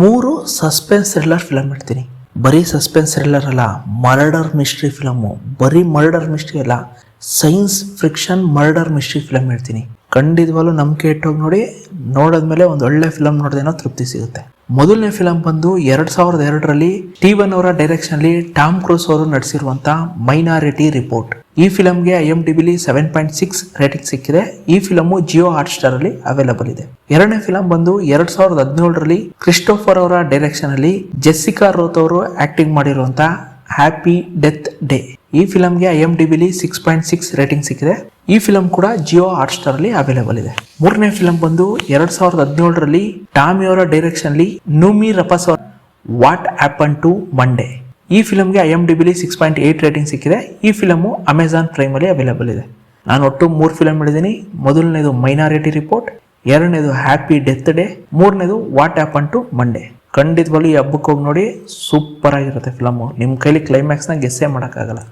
3 suspense thriller film ಇಡ್ತೀನಿ. ಬರೀ suspense thriller ಅಲ್ಲ, ಮರ್ಡರ್ ಮಿಸ್ಟ್ರಿ ಫಿಲಮು. ಬರೀ ಮರ್ಡರ್ ಮಿಸ್ಟ್ರಿ ಅಲ್ಲ, science fiction murder mystery film ಇಡ್ತೀನಿ. ಖಂಡಿತವಾಗ್ಲೂ ನಂಬಿಕೆ ಇಟ್ಟೋಗಿ ನೋಡಿ. ನೋಡಿದ್ಮೇಲೆ ಒಂದು ಒಳ್ಳೆ ಫಿಲಮ್ ನೋಡಿದೇನೋ ತೃಪ್ತಿ ಸಿಗುತ್ತೆ. ಮೊದಲನೇ ಫಿಲಮ್ ಬಂದು 2002ರಲ್ಲಿ ಸ್ಟೀವನ್ ಅವರ ಡೈರೆಕ್ಷನ್ ಅಲ್ಲಿ ಟಾಮ್ ಕ್ರೂಸ್ ಅವರು ನಡೆಸಿರುವಂತ ಮೈನಾರಿಟಿ ರಿಪೋರ್ಟ್. ಈ ಫಿಲಮ್ಗೆ IMDbಲಿ 7.6 ರೇಟಿಂಗ್ ಸಿಕ್ಕಿದೆ. ಈ ಫಿಲಮು ಜಿಯೋ ಹಾಟ್ಸ್ಟಾರ್ ಅಲ್ಲಿ ಅವೈಲಬಲ್ ಇದೆ. ಎರಡನೇ ಫಿಲಮ್ ಬಂದು 2017ರಲ್ಲಿ ಕ್ರಿಸ್ಟೋಫರ್ ಅವರ ಡೈರೆಕ್ಷನ್ ಅಲ್ಲಿ ಜೆಸ್ಸಿಕಾ ರೋತ್ ಅವರು ಆಕ್ಟಿಂಗ್ ಮಾಡಿರುವಂತ ಹ್ಯಾಪಿ ಡೆತ್ ಡೇ. ಈ ಫಿಲಮ್ಗೆ IMDbಲಿ 6.6 ರೇಟಿಂಗ್ ಸಿಕ್ಕಿದೆ. ಈ ಫಿಲಮ್ ಕೂಡ ಜಿಯೋ ಹಾಟ್ಸ್ಟಾರ್ ಅಲ್ಲಿ ಅವೈಲೇಬಲ್ ಇದೆ. ಮೂರನೇ ಫಿಲಮ್ ಬಂದು 2017ರಲ್ಲಿ ಟಾಮಿ ಅವರ ಡೈರೆಕ್ಷನ್ ಅಲ್ಲಿ ನೂಮಿ ರಪಾಸ್ ಅವರ ವಾಟ್ ಹ್ಯಾಪನ್ ಟು ಮಂಡೇ. ಈ ಫಿಲಮ್ಗೆ IMDbಲಿ 6.8 ರೇಟಿಂಗ್ ಸಿಕ್ಕಿದೆ. ಈ ಫಿಲಮು ಅಮೆಜಾನ್ ಪ್ರೈಮ್ ಅಲ್ಲಿ ಅವೈಲೇಬಲ್ ಇದೆ. ನಾನು ಒಟ್ಟು 3 ಫಿಲಮ್ ಹೇಳಿದ್ದೀನಿ. ಮೊದಲನೇದು ಮೈನಾರಿಟಿ ರಿಪೋರ್ಟ್, ಎರಡನೇದು ಹ್ಯಾಪಿ ಡೆತ್ ಡೇ, ಮೂರನೇದು ವಾಟ್ ಹ್ಯಾಪನ್ ಟು ಮಂಡೇ. ಖಂಡಿತವಾಗ್ಲೂ ಈ ಹಬ್ಬಕ್ಕೆ ಹೋಗಿ ನೋಡಿ, ಸೂಪರ್ ಆಗಿರುತ್ತೆ ಫಿಲಮು. ನಿಮ್ಮ ಕೈಲಿ ಕ್ಲೈಮ್ಯಾಕ್ಸ್ನ ಗೆಸ್ಸೇ ಮಾಡೋಕ್ಕಾಗಲ್ಲ.